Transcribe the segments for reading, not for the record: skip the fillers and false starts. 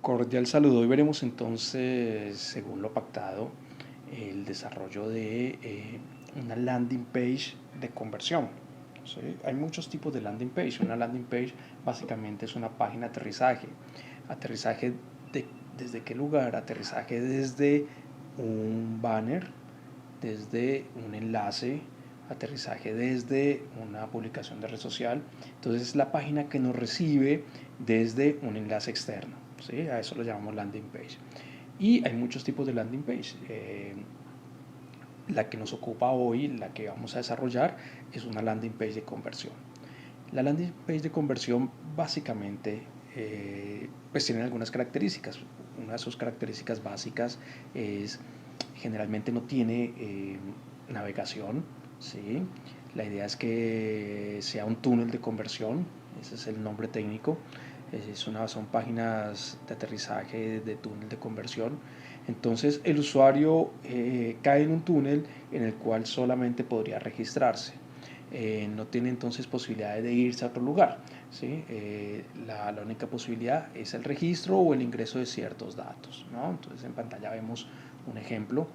Cordial saludo. Hoy veremos entonces, según lo pactado, el desarrollo de una landing page de conversión. ¿Sí? Hay muchos tipos de landing page. Una landing page básicamente es una página de aterrizaje. Aterrizaje ¿desde qué lugar? Aterrizaje desde un banner, desde un enlace, aterrizaje desde una publicación de red social. Entonces es la página que nos recibe desde un enlace externo. ¿Sí? A eso lo llamamos landing page. Y hay muchos tipos de landing page. La que nos ocupa hoy, la que vamos a desarrollar, es una landing page de conversión. La landing page de conversión básicamente pues tiene algunas características. Una de sus características básicas es generalmente no tiene navegación, ¿sí? La idea es que sea un túnel de conversión, ese es el nombre técnico. Son páginas de aterrizaje de túnel de conversión. Entonces el usuario cae en un túnel en el cual solamente podría registrarse. No tiene entonces posibilidades de irse a otro lugar. ¿Sí? La única posibilidad es el registro o el ingreso de ciertos datos, ¿no? Entonces en pantalla vemos un ejemplo.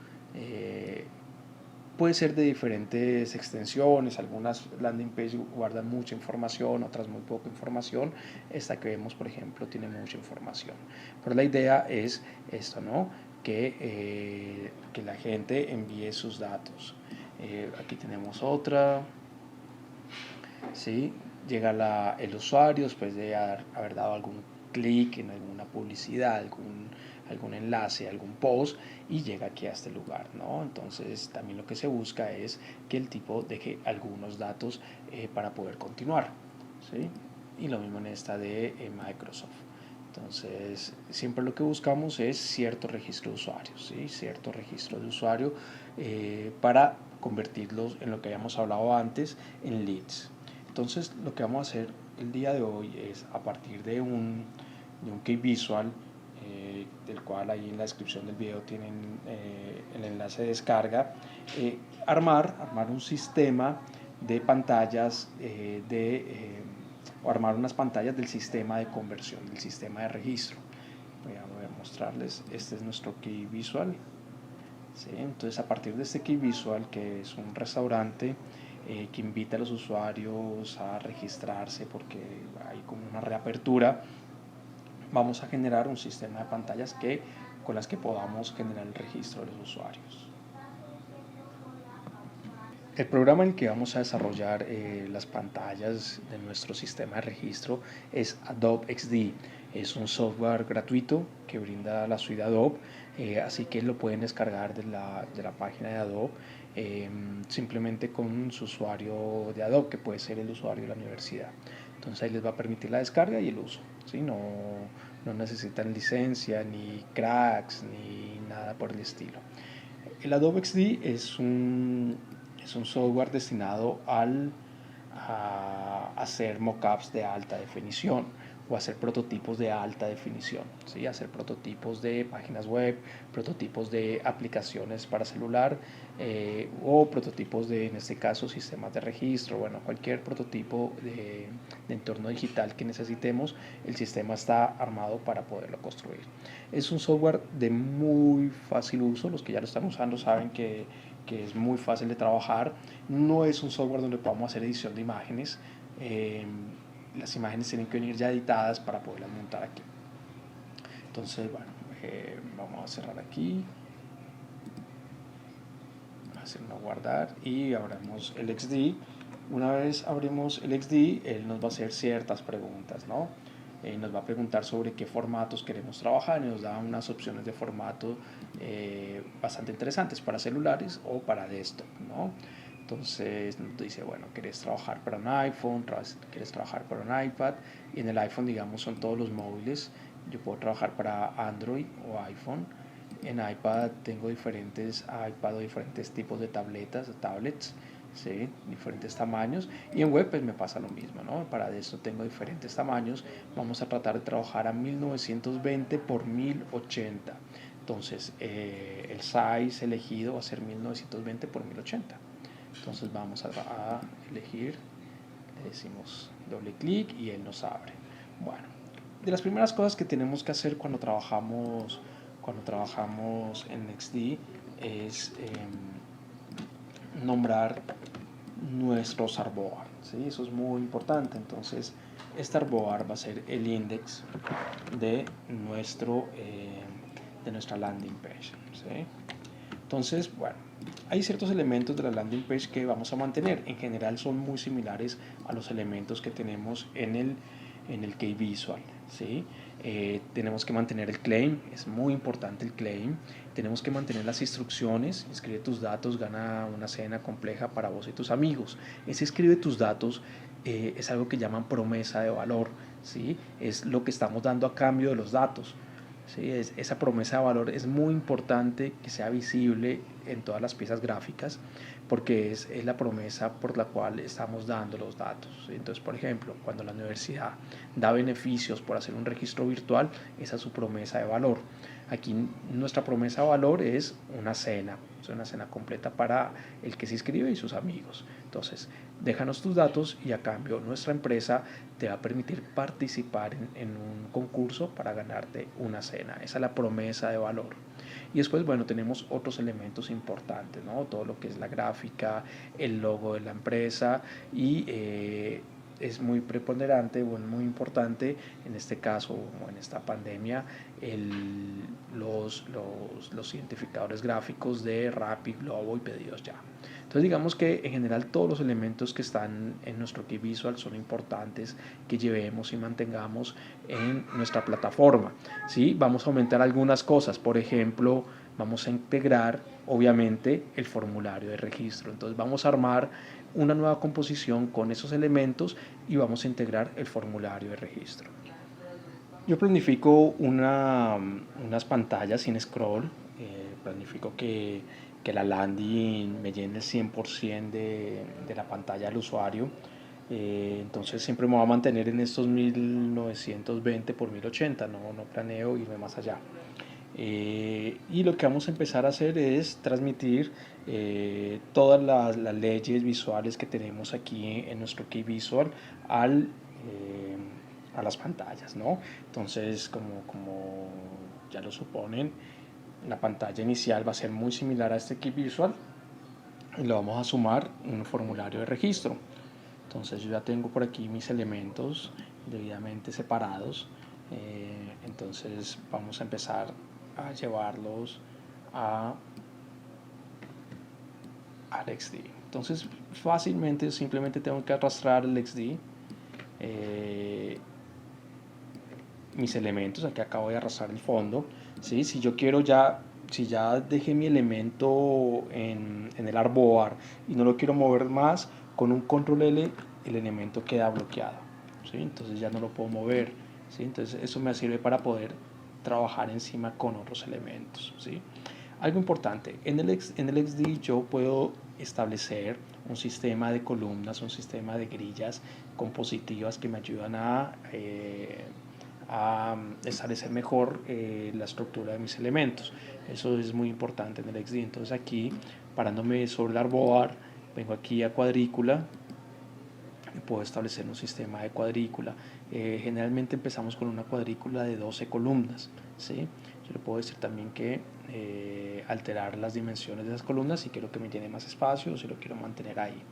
Puede ser de diferentes extensiones, algunas landing pages guardan mucha información, otras muy poca información. Esta que vemos, por ejemplo, tiene mucha información. Pero la idea es esto, ¿no? Que la gente envíe sus datos. Aquí tenemos otra. ¿Sí? Llega el usuario después de haber dado algún clic en alguna publicidad, algún enlace, algún post, y llega aquí a este lugar, ¿no? Entonces también lo que se busca es que el tipo deje algunos datos para poder continuar, ¿sí? Y lo mismo en esta de Microsoft. Entonces, siempre lo que buscamos es cierto registro de usuarios, ¿sí? Cierto registro de usuario para convertirlos en lo que habíamos hablado antes, en leads. Entonces, lo que vamos a hacer el día de hoy es, a partir de un key visual, del cual ahí en la descripción del video tienen el enlace de descarga, armar un sistema de pantallas o armar unas pantallas del sistema de conversión, del sistema de registro. Voy a mostrarles, este es nuestro key visual. ¿Sí? Entonces, a partir de este key visual, que es un restaurante que invita a los usuarios a registrarse porque hay como una reapertura, vamos a generar un sistema de pantallas con las que podamos generar el registro de los usuarios. El programa en el que vamos a desarrollar las pantallas de nuestro sistema de registro es Adobe XD. Es un software gratuito que brinda la suite Adobe, así que lo pueden descargar de la página de Adobe simplemente con su usuario de Adobe, que puede ser el usuario de la universidad. Entonces ahí les va a permitir la descarga y el uso. ¿Sí? No necesitan licencia, ni cracks, ni nada por el estilo. El Adobe XD es un software destinado a hacer mockups de alta definición o hacer prototipos de alta definición, ¿sí? Hacer prototipos de páginas web, prototipos de aplicaciones para celular o prototipos en este caso, sistemas de registro. Bueno, cualquier prototipo de entorno digital que necesitemos, el sistema está armado para poderlo construir. Es un software de muy fácil uso, los que ya lo están usando saben que es muy fácil de trabajar. No es un software donde podamos hacer edición de imágenes. Las imágenes tienen que venir ya editadas para poderlas montar aquí. Entonces, bueno, vamos a cerrar aquí, hacer una guardar y abrimos el XD. Una vez abrimos el XD, él nos va a hacer ciertas preguntas, ¿no? Nos va a preguntar sobre qué formatos queremos trabajar y nos da unas opciones de formato bastante interesantes para celulares o para desktop, ¿no? Entonces nos dice, bueno, ¿quieres trabajar para un iPhone? ¿Quieres trabajar para un iPad? Y en el iPhone, digamos, son todos los móviles. Yo puedo trabajar para Android o iPhone. En iPad tengo diferentes iPad o diferentes tipos de tablets, ¿sí? Diferentes tamaños, y en web pues me pasa lo mismo, ¿no? Para esto tengo diferentes tamaños. Vamos a tratar de trabajar a 1920 por 1080. Entonces el size elegido va a ser 1920 por 1080. Entonces vamos a elegir, le decimos doble clic y él nos abre. Bueno, de las primeras cosas que tenemos que hacer cuando trabajamos en XD es nombrar nuestros artboard, ¿sí? Eso es muy importante. Entonces, este artboard va a ser el index de, de nuestra landing page, ¿sí? Entonces, bueno, hay ciertos elementos de la landing page que vamos a mantener. En general son muy similares a los elementos que tenemos en el Key Visual, ¿sí? Tenemos que mantener el claim, es muy importante el claim. Tenemos que mantener las instrucciones. Escribe tus datos, gana una cena compleja para vos y tus amigos. Ese escribe tus datos es algo que llaman promesa de valor, ¿sí? Es lo que estamos dando a cambio de los datos. ¿Sí? Esa promesa de valor es muy importante que sea visible en todas las piezas gráficas porque es la promesa por la cual estamos dando los datos. ¿Sí? Entonces, por ejemplo, cuando la universidad da beneficios por hacer un registro virtual, esa es su promesa de valor. Aquí nuestra promesa de valor es una cena completa para el que se inscribe y sus amigos. Entonces, déjanos tus datos y a cambio nuestra empresa te va a permitir participar en un concurso para ganarte una cena. Esa es la promesa de valor. Y después, bueno, tenemos otros elementos importantes, ¿no? Todo lo que es la gráfica, el logo de la empresa y es muy preponderante, bueno, muy importante en este caso o en esta pandemia los identificadores gráficos de Rappi, Globo y Pedidos Ya. Entonces digamos que en general todos los elementos que están en nuestro Key Visual son importantes que llevemos y mantengamos en nuestra plataforma, ¿sí? Vamos a aumentar algunas cosas, por ejemplo, vamos a integrar obviamente el formulario de registro. Entonces vamos a armar una nueva composición con esos elementos y vamos a integrar el formulario de registro. Yo planifico unas pantallas sin scroll, planifico que la landing me llene el 100% de la pantalla del usuario. Entonces siempre me voy a mantener en estos 1920 por 1080, no planeo irme más allá. Y lo que vamos a empezar a hacer es transmitir todas las leyes visuales que tenemos aquí en nuestro Key Visual a las pantallas, ¿no? Entonces, como ya lo suponen, la pantalla inicial va a ser muy similar a este Key Visual y lo vamos a sumar en un formulario de registro. Entonces yo ya tengo por aquí mis elementos debidamente separados. Entonces vamos a empezar a llevarlos al XD. Entonces fácilmente simplemente tengo que arrastrar el XD. Mis elementos, aquí acabo de arrastrar el fondo, ¿sí? Si yo quiero si ya dejé mi elemento en el artboard y no lo quiero mover más, con un control L el elemento queda bloqueado, ¿sí? Entonces ya no lo puedo mover, ¿sí? Entonces eso me sirve para poder trabajar encima con otros elementos, ¿sí? Algo importante, en el XD yo puedo establecer un sistema de columnas, un sistema de grillas compositivas que me ayudan a establecer mejor la estructura de mis elementos. Eso es muy importante en el XD. Entonces aquí, parándome sobre el artboard, vengo aquí a cuadrícula y puedo establecer un sistema de cuadrícula. Generalmente empezamos con una cuadrícula de 12 columnas, ¿sí? Yo le puedo decir también que alterar las dimensiones de esas columnas si quiero que me llene más espacio o si lo quiero mantener ahí.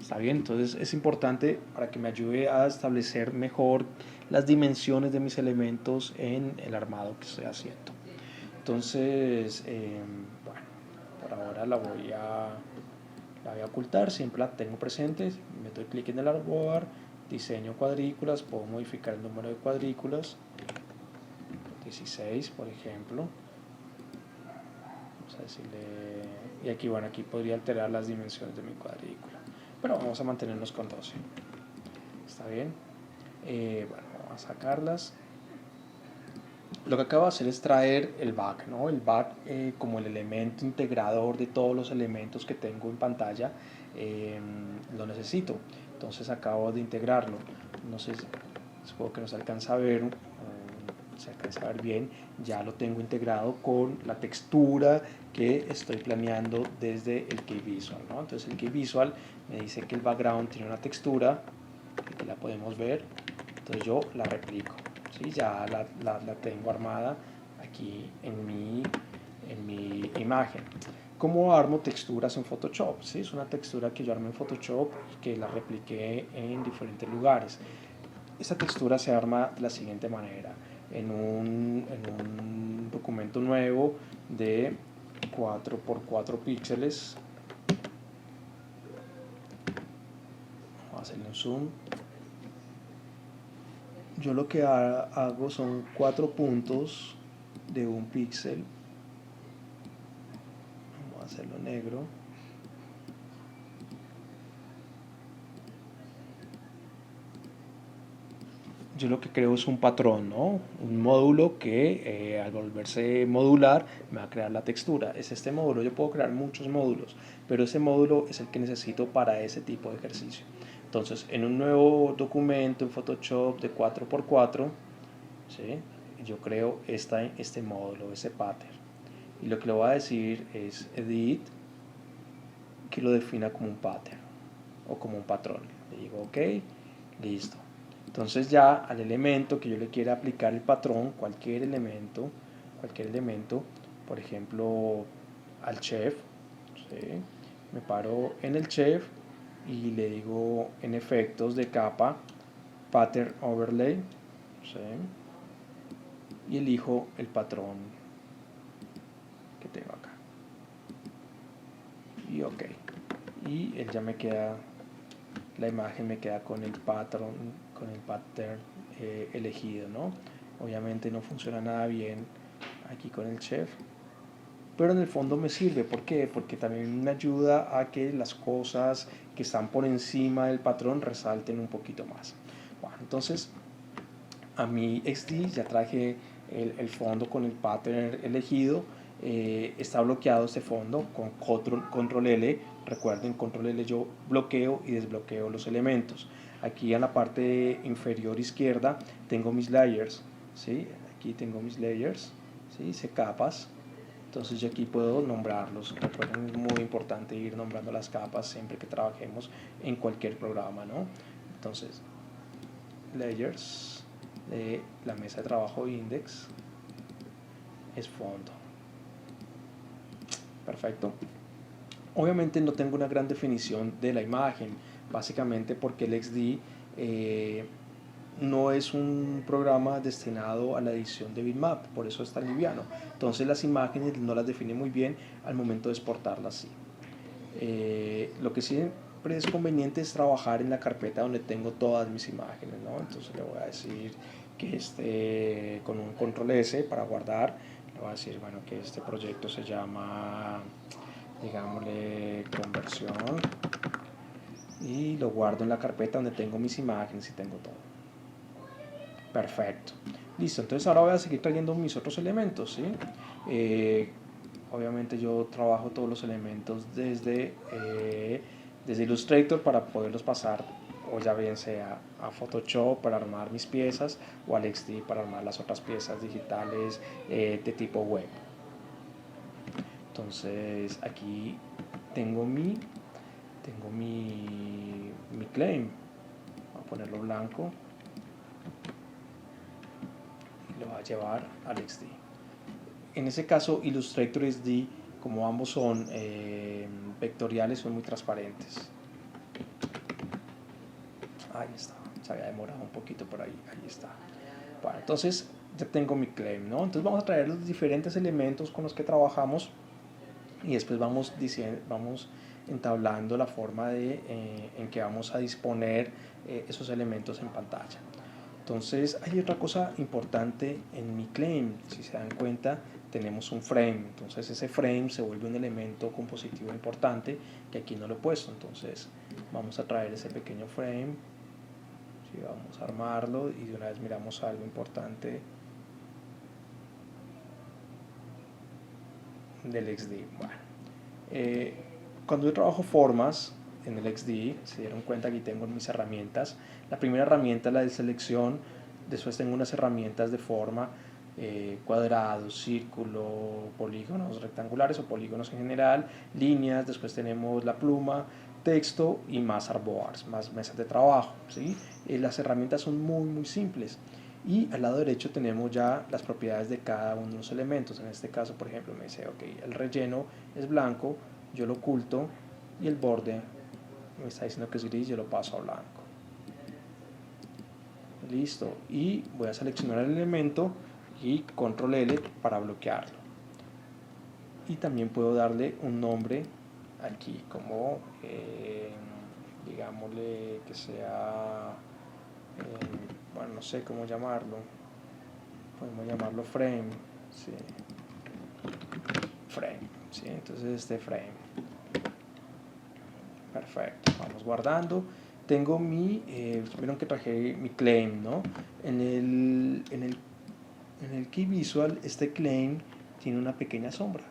¿Está bien? Entonces es importante para que me ayude a establecer mejor las dimensiones de mis elementos en el armado que estoy haciendo. Entonces, bueno, por ahora la voy a ocultar, siempre la tengo presente. Me doy clic en el artboard, diseño cuadrículas, puedo modificar el número de cuadrículas, 16 por ejemplo. Vamos a decirle, y aquí, bueno, aquí podría alterar las dimensiones de mi cuadrícula, pero vamos a mantenernos con 12. ¿Está bien? Bueno, vamos a sacarlas. Lo que acabo de hacer es traer el back, ¿no? El back como el elemento integrador de todos los elementos que tengo en pantalla, lo necesito. Entonces acabo de integrarlo. No sé, supongo que no se alcanza a ver, se alcanza a ver bien. Ya lo tengo integrado con la textura que estoy planeando desde el Key Visual, ¿no? Entonces el Key Visual me dice que el background tiene una textura, aquí la podemos ver. Entonces yo la replico. ¿sí? Ya la tengo armada aquí en mi imagen. ¿Cómo armo texturas en Photoshop? ¿Sí? Es una textura que yo armé en Photoshop y que la repliqué en diferentes lugares. Esta textura se arma de la siguiente manera. En un documento nuevo de 4x4 píxeles, vamos a hacerle un zoom. Yo lo que hago son 4 puntos de un píxel. Vamos a hacerlo negro. Yo lo que creo es un patrón, ¿no? Un módulo que al volverse modular me va a crear la textura. Es este módulo, yo puedo crear muchos módulos, pero ese módulo es el que necesito para ese tipo de ejercicio. Entonces, en un nuevo documento en Photoshop de 4x4, ¿sí? Yo creo este módulo, ese pattern. Y lo que le voy a decir es edit, que lo defina como un pattern o como un patrón. Le digo ok, listo. Entonces ya al elemento que yo le quiera aplicar el patrón, cualquier elemento, por ejemplo al chef, ¿sí? Me paro en el chef y le digo en efectos de capa, pattern overlay, ¿sí? Y elijo el patrón que tengo acá. Y ok. Y él ya me queda, la imagen me queda con el patrón elegido, ¿no? Obviamente no funciona nada bien aquí con el chef, pero en el fondo me sirve. ¿Por qué? Porque también me ayuda a que las cosas que están por encima del patrón resalten un poquito más. Bueno, entonces a mi XD ya traje el fondo con el pattern elegido. Está bloqueado este fondo con control L. Recuerden, control L yo bloqueo y desbloqueo los elementos. Aquí en la parte inferior izquierda tengo mis layers, ¿sí? Aquí tengo mis layers, ¿sí? Hice capas. Entonces yo aquí puedo nombrarlos. Recuerden, es muy importante ir nombrando las capas siempre que trabajemos en cualquier programa, ¿no? Entonces, layers de la mesa de trabajo index es fondo. Perfecto. Obviamente no tengo una gran definición de la imagen, básicamente porque el XD no es un programa destinado a la edición de bitmap, por eso es tan liviano. Entonces las imágenes no las define muy bien al momento de exportarlas así. Lo que siempre es conveniente es trabajar en la carpeta donde tengo todas mis imágenes, ¿no? Entonces le voy a decir que esté con un control S para guardar. Le voy a decir, bueno, que este proyecto se llama, digámosle, conversión, y lo guardo en la carpeta donde tengo mis imágenes y tengo todo. Perfecto. Listo, entonces ahora voy a seguir trayendo mis otros elementos, ¿sí? Obviamente yo trabajo todos los elementos desde Illustrator para poderlos pasar, o ya bien sea a Photoshop para armar mis piezas, o al XD para armar las otras piezas digitales de tipo web. Entonces aquí tengo mi claim. Voy a ponerlo blanco y lo voy a llevar al XD. En ese caso, Illustrator y XD, como ambos son vectoriales, son muy transparentes. Ahí está, se había demorado un poquito por ahí, ahí está. Bueno, entonces ya tengo mi claim, ¿no? Entonces vamos a traer los diferentes elementos con los que trabajamos y después vamos entablando la forma en que vamos a disponer esos elementos en pantalla. Entonces hay otra cosa importante en mi claim. Si se dan cuenta, tenemos un frame. Entonces ese frame se vuelve un elemento compositivo importante que aquí no lo he puesto. Entonces vamos a traer ese pequeño frame. ¿Sí? Vamos a armarlo y de una vez miramos algo importante del XD. Bueno, cuando yo trabajo formas en el XD, se dieron cuenta que aquí tengo mis herramientas. La primera herramienta es la de selección, después tengo unas herramientas de forma, cuadrados, círculo, polígonos rectangulares o polígonos en general, líneas, después tenemos la pluma, texto y más artboards, más mesas de trabajo, ¿sí? Las herramientas son muy simples. y al lado derecho tenemos ya las propiedades de cada uno de los elementos. En este caso, por ejemplo, me dice, ok, el relleno es blanco, yo lo oculto, y el borde me está diciendo que es gris, yo lo paso a blanco. Listo, y voy a seleccionar el elemento y control L para bloquearlo. Y también puedo darle un nombre aquí, como digámosle que sea, bueno, no sé cómo llamarlo, podemos llamarlo frame, ¿sí? Frame, ¿sí? Entonces este frame, perfecto, vamos guardando. Tengo mi, vieron que traje mi claim, ¿no? En el Key Visual, este claim tiene una pequeña sombra.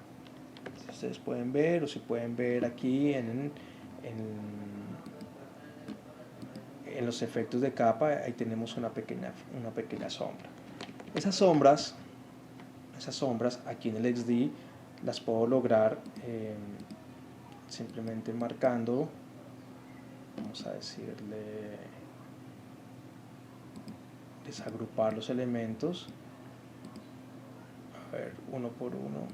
Si ustedes pueden ver, o si pueden ver aquí en los efectos de capa, ahí tenemos una pequeña sombra. Esas sombras aquí en el XD las puedo lograr simplemente marcando, vamos a decirle, desagrupar los elementos, a ver, uno por uno.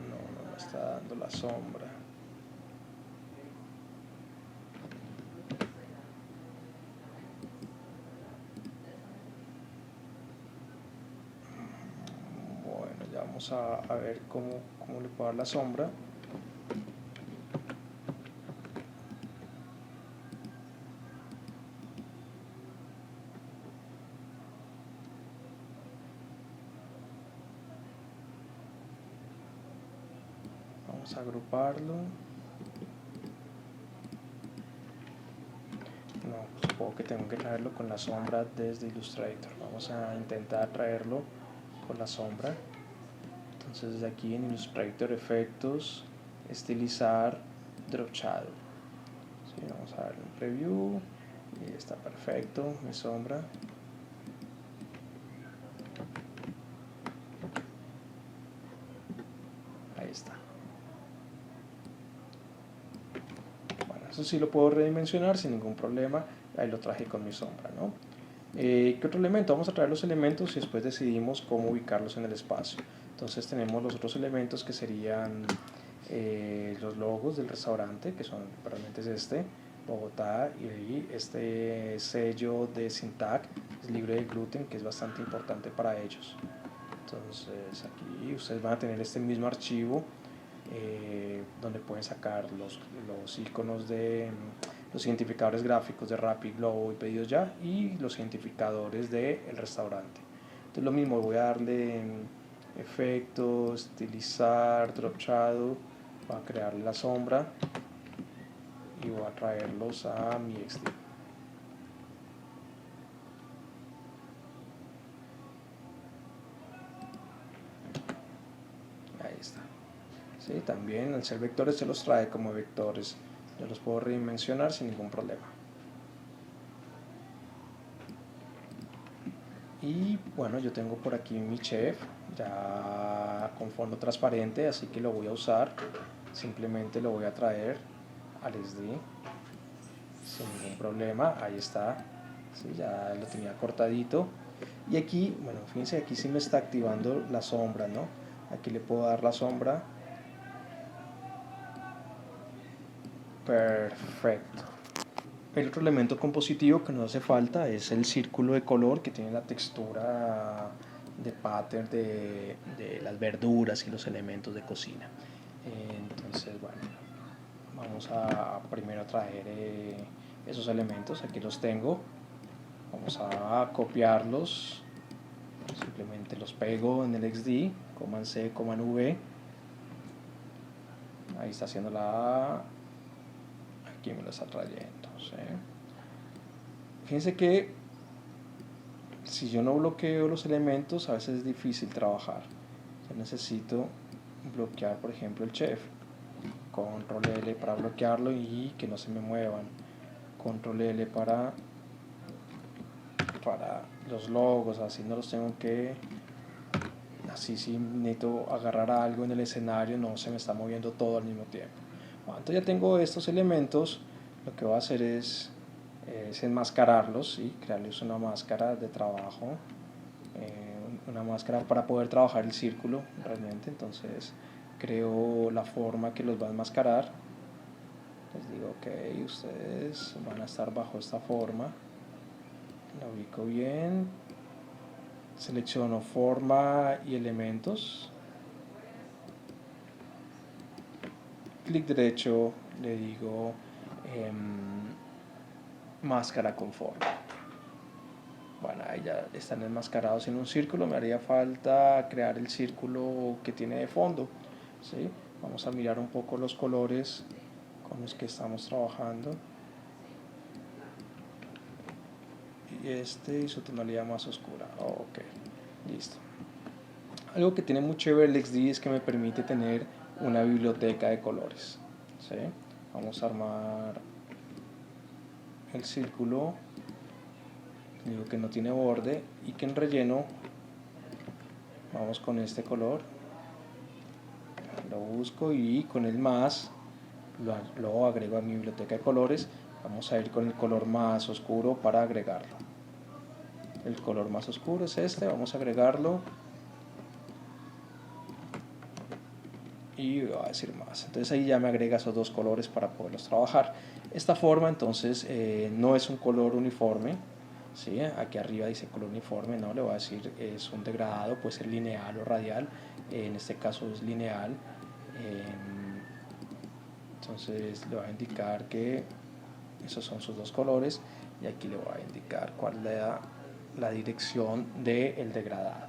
No me está dando la sombra. Bueno, ya vamos a ver cómo le puedo dar la sombra. Vamos a agruparlo. No, supongo que tengo que traerlo con la sombra desde Illustrator. Vamos a intentar traerlo con la sombra. Entonces desde aquí en Illustrator, efectos, estilizar, drop shadow. ¿Sí? Vamos a darle un preview y está perfecto, mi sombra. Ahí está. Bueno, eso sí lo puedo redimensionar sin ningún problema. Ahí lo traje con mi sombra, ¿no? ¿Qué otro elemento? Vamos a traer los elementos y después decidimos cómo ubicarlos en el espacio. Entonces tenemos los otros elementos que serían los logos del restaurante, que son, realmente es este, Bogotá, y este sello de Sintac, es libre de gluten, que es bastante importante para ellos. Entonces aquí ustedes van a tener este mismo archivo donde pueden sacar los iconos de los identificadores gráficos de Rappi, Globo y Pedidos Ya, y los identificadores del restaurante. Entonces lo mismo, voy a darle efectos, estilizar, drop shadow, voy a crearle la sombra y voy a traerlos a mi XD. Ahí está. ¿Sí? También al ser vectores se los trae como vectores, yo los puedo redimensionar sin ningún problema. Y bueno, yo tengo por aquí mi chef ya con fondo transparente, así que lo voy a usar. Simplemente lo voy a traer al SD sin ningún problema. Ahí está, ¿sí? Ya lo tenía cortadito. Y aquí, bueno, fíjense, aquí sí me está activando la sombra, ¿no? Aquí le puedo dar la sombra. Perfecto. El otro elemento compositivo que nos hace falta es el círculo de color que tiene la textura de pattern de las verduras y los elementos de cocina. Entonces, bueno, vamos a primero traer esos elementos, aquí los tengo, vamos a copiarlos, simplemente los pego en el XD, Command C, Command V, ahí está haciendo la A, aquí me lo está trayendo, ¿sí? Fíjense que si yo no bloqueo los elementos, a veces es difícil trabajar. Yo necesito bloquear, por ejemplo, el chef. Control L para bloquearlo y que no se me muevan. Control L para los logos, así no los tengo que... Así si necesito agarrar algo en el escenario, no se me está moviendo todo al mismo tiempo. Bueno, entonces ya tengo estos elementos. Lo que voy a hacer es es enmascararlos, ¿sí? Crearles una máscara de trabajo, una máscara para poder trabajar el círculo realmente. Entonces creo la forma que los va a enmascarar. Les digo, ok, ustedes van a estar bajo esta forma. La ubico bien. Selecciono forma y elementos. Clic derecho, le digo máscara con forma. Bueno, ahí ya están enmascarados en un círculo. Me haría falta crear el círculo que tiene de fondo, ¿sí? Vamos a mirar un poco los colores con los que estamos trabajando. Y su tonalidad más oscura. Ok, listo. Algo que tiene muy chévere el XD es que me permite tener una biblioteca de colores, ¿sí? Vamos a armar el círculo. Digo que no tiene borde y que en relleno vamos con este color, lo busco y con el más lo agrego a mi biblioteca de colores. Vamos a ir con el color más oscuro para agregarlo. El color más oscuro es este, vamos a agregarlo y voy a decir más. Entonces ahí ya me agrega esos dos colores para poderlos trabajar. Esta forma entonces no es un color uniforme, ¿sí? Aquí arriba dice color uniforme, no, le voy a decir es un degradado, puede ser lineal o radial, en este caso es lineal. Entonces le voy a indicar que esos son sus dos colores y aquí le voy a indicar cuál es la dirección del degradado.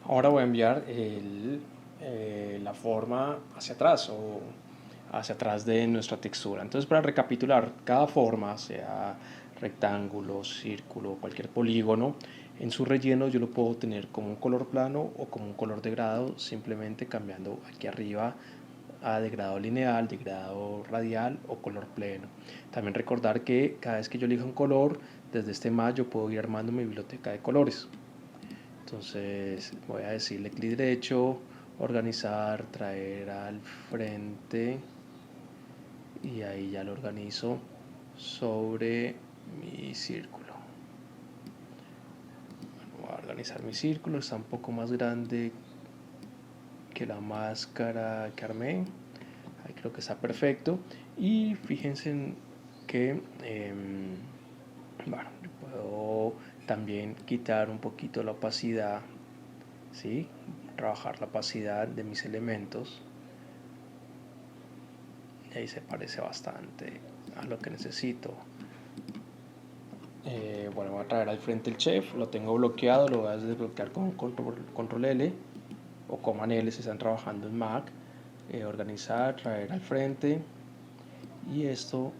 Ahora voy a enviar la forma hacia atrás o hacia atrás de nuestra textura. Entonces, para recapitular, cada forma, sea rectángulo, círculo, cualquier polígono, en su relleno yo lo puedo tener como un color plano o como un color degradado, simplemente cambiando aquí arriba a degradado lineal, degradado radial o color pleno. También recordar que cada vez que yo elija un color, desde este más yo puedo ir armando mi biblioteca de colores. Entonces voy a decirle clic derecho, organizar, traer al frente y ahí ya lo organizo sobre mi círculo. Voy a organizar mi círculo, está un poco más grande que la máscara que armé. Ahí creo que está perfecto. Y fíjense en que bueno, puedo también quitar un poquito la opacidad, ¿sí? Trabajar la opacidad de mis elementos. Y ahí se parece bastante a lo que necesito. Bueno, voy a traer al frente el chef, lo tengo bloqueado, lo voy a desbloquear con control L o Command L si están trabajando en Mac. Organizar, traer al frente y esto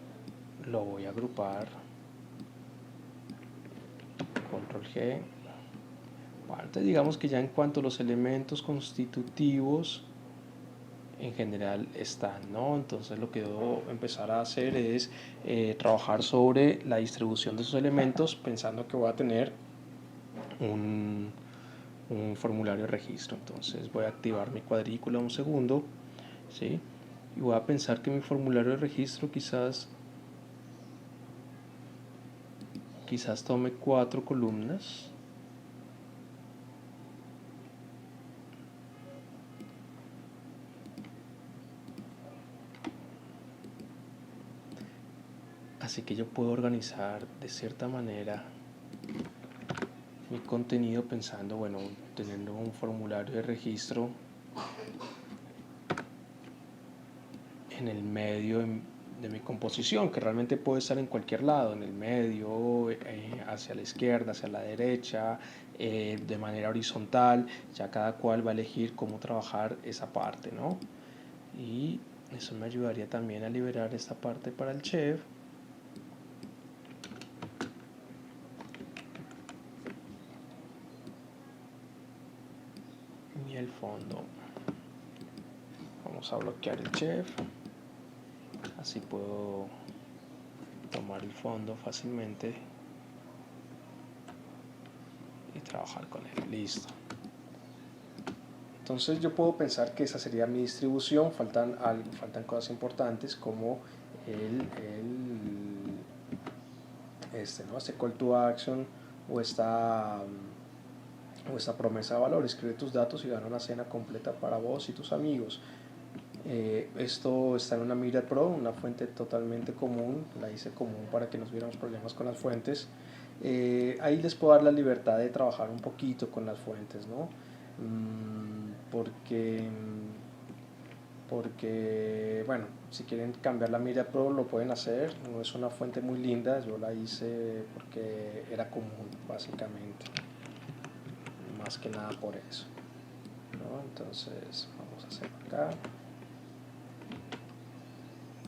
lo voy a agrupar, control G. Bueno, entonces digamos que ya en cuanto a los elementos constitutivos en general están, ¿no? Entonces lo que debo empezar a hacer es trabajar sobre la distribución de esos elementos pensando que voy a tener un formulario de registro. Entonces voy a activar mi cuadrícula un segundo, ¿sí? Y voy a pensar que mi formulario de registro quizás tome 4 columnas. Así que yo puedo organizar de cierta manera mi contenido pensando, bueno, teniendo un formulario de registro en el medio de mi composición, que realmente puede estar en cualquier lado, en el medio, hacia la izquierda, hacia la derecha, de manera horizontal. Ya cada cual va a elegir cómo trabajar esa parte, ¿no? Y eso me ayudaría también a liberar esta parte para el chef. Y el fondo, vamos a bloquear el chef, así puedo tomar el fondo fácilmente y trabajar con él. Listo. Entonces yo puedo pensar que esa sería mi distribución. Faltan cosas importantes como este call to action o esta promesa de valor. Escribe tus datos y gana una cena completa para vos y tus amigos. Esto está en una Mira Pro, una fuente totalmente común. La hice común para que no tuviéramos problemas con las fuentes. Ahí les puedo dar la libertad de trabajar un poquito con las fuentes, ¿no? Porque, bueno, si quieren cambiar la Mira Pro lo pueden hacer. No es una fuente muy linda, yo la hice porque era común, básicamente, más que nada por eso, ¿no? Entonces vamos a hacer acá.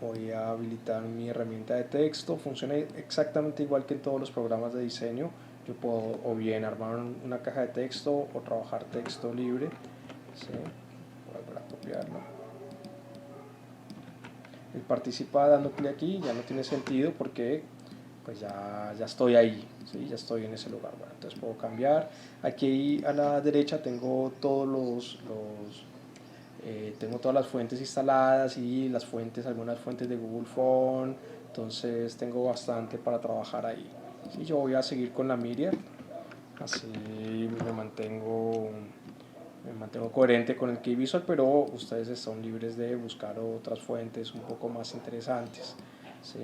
Voy a habilitar mi herramienta de texto. Funciona exactamente igual que en todos los programas de diseño. Yo puedo o bien armar una caja de texto o trabajar texto libre. ¿Sí? Voy a copiarlo. El participa dando clic aquí ya no tiene sentido porque pues ya estoy ahí, ¿sí? Ya estoy en ese lugar. Bueno, entonces puedo cambiar. Aquí a la derecha tengo tengo todas las fuentes instaladas y algunas fuentes de Google Phone. Entonces tengo bastante para trabajar ahí. ¿Sí? Yo voy a seguir con la Myriad, así me mantengo coherente con el Key Visual, pero ustedes son libres de buscar otras fuentes un poco más interesantes, ¿sí?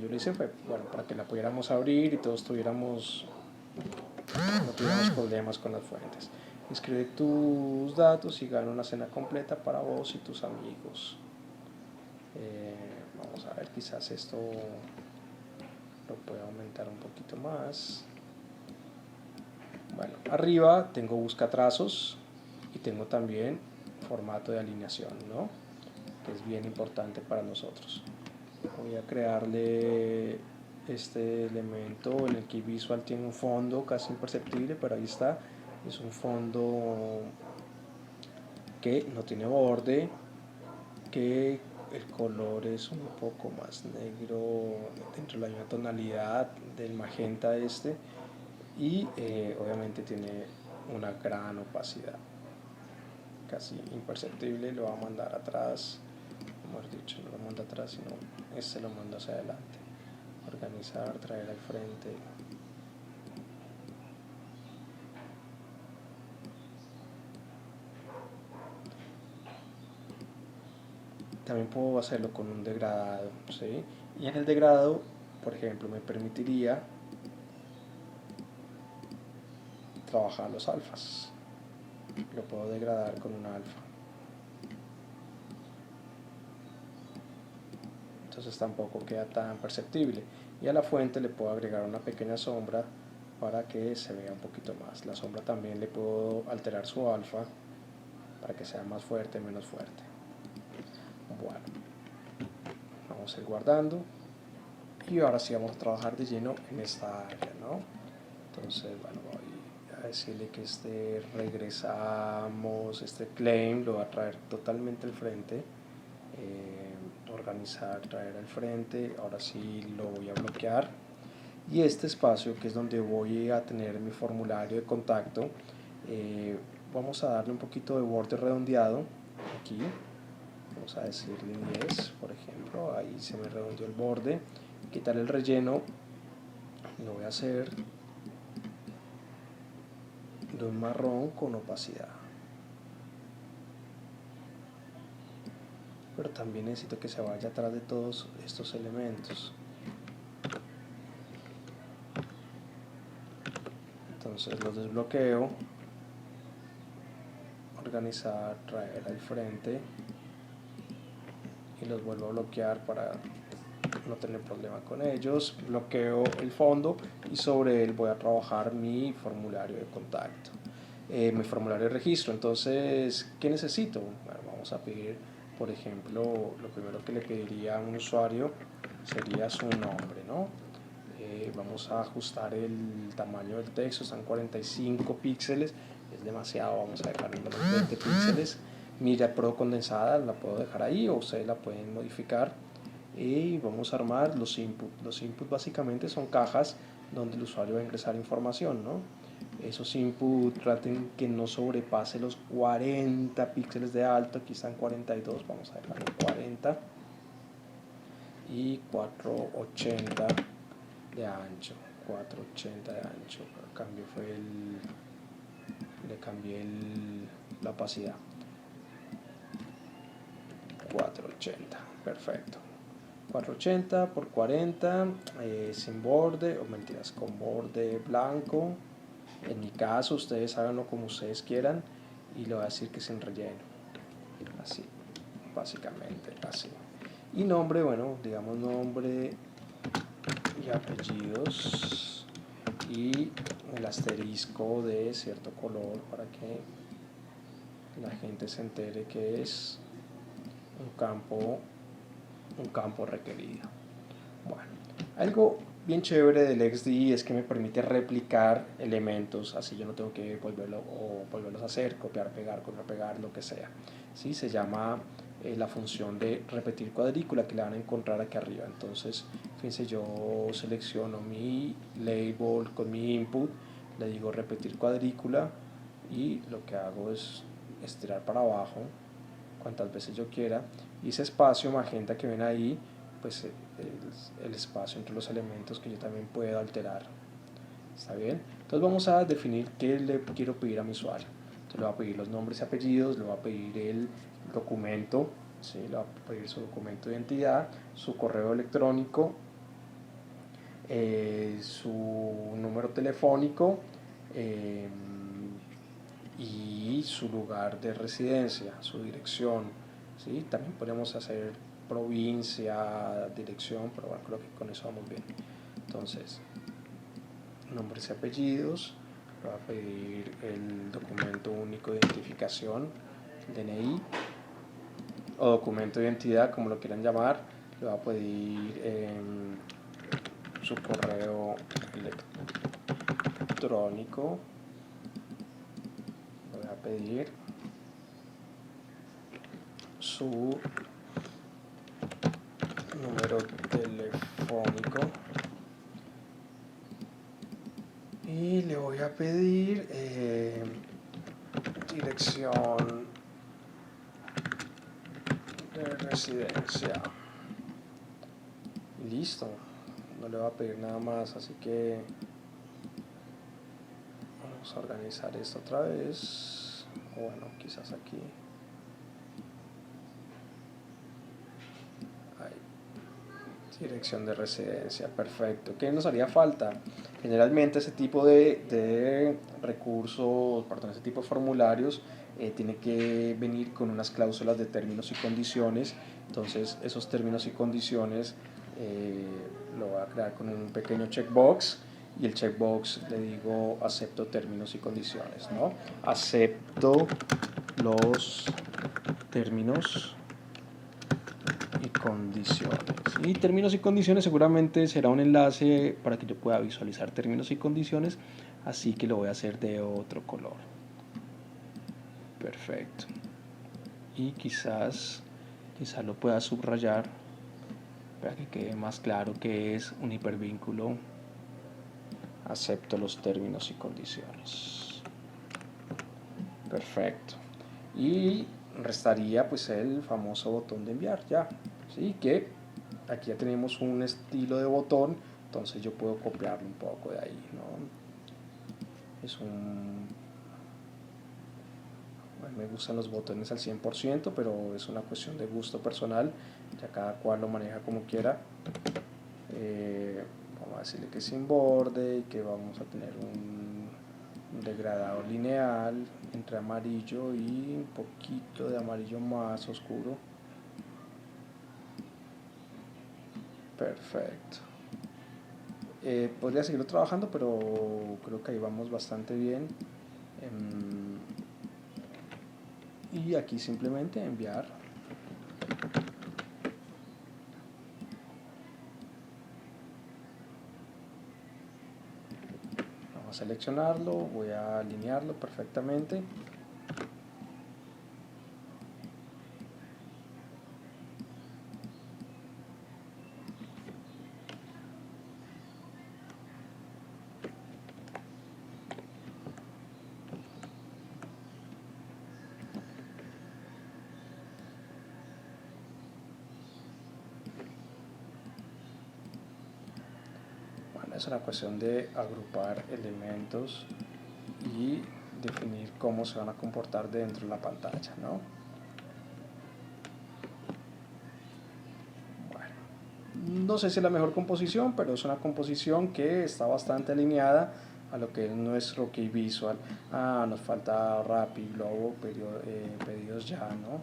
Yo lo hice bueno, para que la pudiéramos abrir y todos no tuviéramos problemas con las fuentes. Escribe tus datos y gana una cena completa para vos y tus amigos. Vamos a ver, quizás esto lo puedo aumentar un poquito más. Bueno, arriba tengo buscatrazos y tengo también formato de alineación, ¿no? Que es bien importante para nosotros. Voy a crearle este elemento. En el Key Visual tiene un fondo casi imperceptible, pero ahí está. Es un fondo que no tiene borde, que el color es un poco más negro dentro de la misma tonalidad del magenta y obviamente tiene una gran opacidad casi imperceptible. Lo va a mandar atrás, mejor dicho, no lo manda atrás sino lo manda hacia adelante. Organizar, traer al frente. También puedo hacerlo con un degradado, ¿sí? Y en el degradado, por ejemplo, me permitiría trabajar los alfas. Lo puedo degradar con un alfa. Entonces tampoco queda tan perceptible. Y a la fuente le puedo agregar una pequeña sombra para que se vea un poquito más. La sombra también le puedo alterar su alfa para que sea más fuerte, menos fuerte. Bueno, vamos a ir guardando. Y ahora sí vamos a trabajar de lleno en esta área, ¿no? Entonces, bueno, voy a decirle que regresamos, este claim lo va a traer totalmente al frente. Organizar, traer al frente. Ahora sí lo voy a bloquear. Y este espacio, que es donde voy a tener mi formulario de contacto, vamos a darle un poquito de borde redondeado aquí. Vamos a decirle 10, por ejemplo. Ahí se me redondeó el borde. Quitar el relleno. Lo voy a hacer de un marrón con opacidad. Pero también necesito que se vaya atrás de todos estos elementos. Entonces los desbloqueo, organizar, traer al frente y los vuelvo a bloquear para no tener problema con ellos. Bloqueo el fondo y sobre él voy a trabajar mi formulario de contacto, mi formulario de registro. Entonces, ¿qué necesito? Bueno, vamos a pedir, por ejemplo, lo primero que le pediría a un usuario sería su nombre, ¿no? Vamos a ajustar el tamaño del texto, están 45 píxeles, es demasiado, vamos a dejar en los 20 píxeles. Mira Pro condensada, la puedo dejar ahí o ustedes la pueden modificar. Y vamos a armar los inputs. Los inputs básicamente son cajas donde el usuario va a ingresar información, ¿no? Esos input traten que no sobrepase los 40 píxeles de alto. Aquí están 42, vamos a dejarlo 40 y 480 de ancho. 480 de ancho. El cambio fue le cambié la opacidad. 480, perfecto. 480 por 40, sin borde, o mentiras, con borde blanco. En mi caso, ustedes háganlo como ustedes quieran y le voy a decir que sin relleno. Así, básicamente, así. Y nombre, bueno, digamos nombre y apellidos y el asterisco de cierto color para que la gente se entere que es un campo requerido. Bueno, algo bien chévere del XD es que me permite replicar elementos, así yo no tengo que volverlos a hacer, copiar, pegar, lo que sea. ¿Sí? Se llama la función de repetir cuadrícula que le van a encontrar aquí arriba. Entonces, fíjense, yo selecciono mi label con mi input, le digo repetir cuadrícula y lo que hago es estirar para abajo cuantas veces yo quiera, y ese espacio magenta que ven ahí, pues el espacio entre los elementos que yo también puedo alterar. ¿Está bien? Entonces vamos a definir qué le quiero pedir a mi usuario. Entonces le voy a pedir los nombres y apellidos, le voy a pedir el documento, ¿sí? Le voy a pedir su documento de identidad, su correo electrónico, su número telefónico, y su lugar de residencia, su dirección. ¿Sí? También podemos hacer provincia, dirección, pero bueno, creo que con eso vamos bien. Entonces, nombres y apellidos, le voy a pedir el documento único de identificación, DNI, o documento de identidad, como lo quieran llamar. Le voy a pedir su correo electrónico, le voy a pedir su número telefónico y le voy a pedir dirección de residencia. Listo, no le voy a pedir nada más, así que vamos a organizar esto otra vez. Bueno, quizás aquí. Dirección de residencia, perfecto. ¿Qué nos haría falta? Generalmente ese tipo de recursos, perdón, ese tipo de formularios tiene que venir con unas cláusulas de términos y condiciones. Entonces esos términos y condiciones lo voy a crear con un pequeño checkbox, y el checkbox le digo acepto términos y condiciones, ¿no? Acepto los términos y condiciones. Y términos y condiciones seguramente será un enlace para que yo pueda visualizar términos y condiciones, así que lo voy a hacer de otro color. Perfecto. Y quizás lo pueda subrayar para que quede más claro que es un hipervínculo. Acepto los términos y condiciones. Perfecto. Y restaría pues el famoso botón de enviar ya. ¿Sí? Que aquí ya tenemos un estilo de botón, entonces yo puedo copiarlo un poco de ahí, ¿no? Me gustan los botones al 100%, pero es una cuestión de gusto personal, ya cada cual lo maneja como quiera. Vamos a decirle que sin borde y que vamos a tener un degradado lineal entre amarillo y un poquito de amarillo más oscuro. Perfecto. Podría seguirlo trabajando, pero creo que ahí vamos bastante bien. Y aquí simplemente enviar. Vamos a seleccionarlo, voy a alinearlo perfectamente. es una cuestión de agrupar elementos y definir cómo se van a comportar dentro de la pantalla, ¿no? Bueno, no sé si es la mejor composición, pero es una composición que está bastante alineada a lo que es nuestro key visual. Nos falta Rappi, Globo, pedidos ya, ¿no?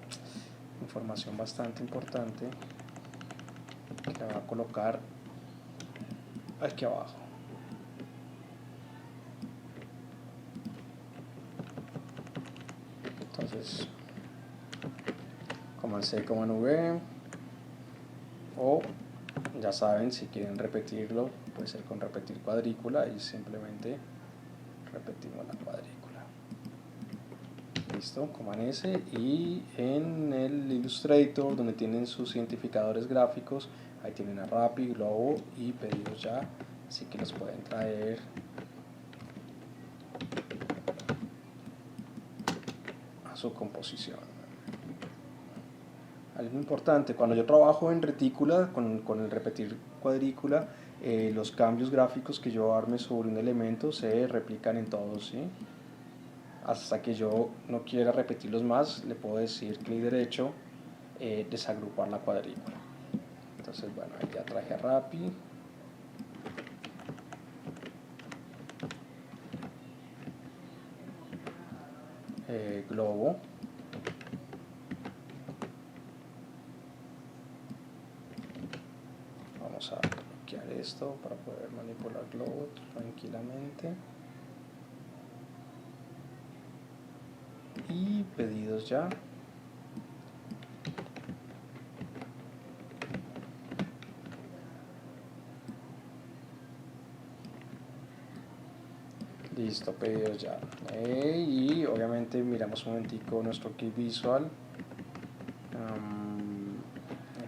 Información bastante importante que la va a colocar aquí abajo. Entonces, Command C, Command V, o ya saben, si quieren repetirlo, puede ser con repetir cuadrícula y simplemente repetimos la cuadrícula. Listo, Command S, y en el Illustrator, donde tienen sus identificadores gráficos, ahí tienen a Rappi, Globo y pedidos ya, así que los pueden traer a su composición. Algo importante, cuando yo trabajo en retícula, con el repetir cuadrícula, los cambios gráficos que yo arme sobre un elemento se replican en todos, ¿sí? Hasta que yo no quiera repetirlos más, le puedo decir clic derecho, desagrupar la cuadrícula. Entonces, bueno, ahí ya traje a Rappi. Globo. Vamos a bloquear esto para poder manipular Globo tranquilamente. Y pedidos ya. Listo, pedidos ya. Y obviamente miramos un momentico nuestro key visual.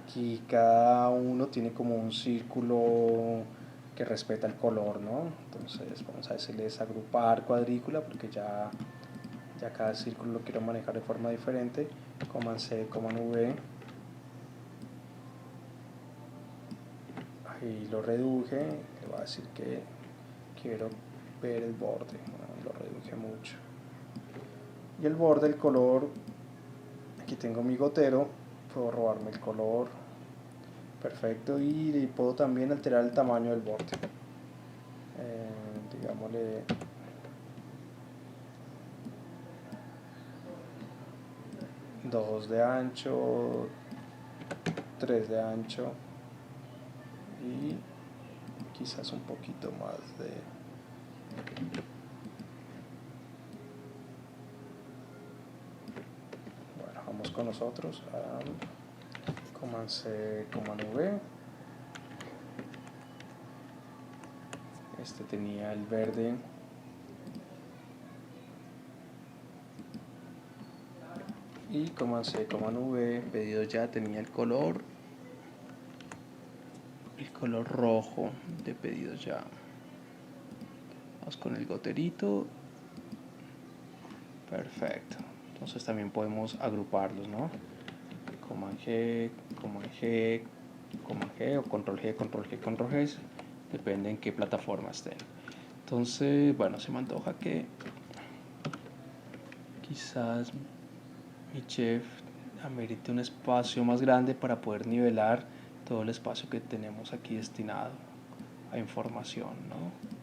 Aquí cada uno tiene como un círculo que respeta el color, ¿no? Entonces vamos a decirle desagrupar cuadrícula porque ya cada círculo lo quiero manejar de forma diferente. Command C, Command V. Ahí lo reduje. Le voy a decir que quiero ver el borde. Bueno, lo reduje mucho. Y el borde, el color. Aquí tengo mi gotero. Puedo robarme el color. Perfecto. Y puedo también alterar el tamaño del borde. Digámosle 2 de ancho, 3 de ancho y quizás un poquito más de... Bueno, vamos con nosotros a Command C, Command V. Este tenía el verde. Y Command C, Command V, pedido ya, tenía el color rojo de pedidos ya. Vamos con el goterito. Perfecto. Entonces también podemos agruparlos, ¿no? Command G, Command G, Command G o Control G, Control G, Control G. Depende en qué plataforma estén. Entonces, bueno, se me antoja que quizás mi chef amerite un espacio más grande para poder nivelar todo el espacio que tenemos aquí destinado a información, ¿no?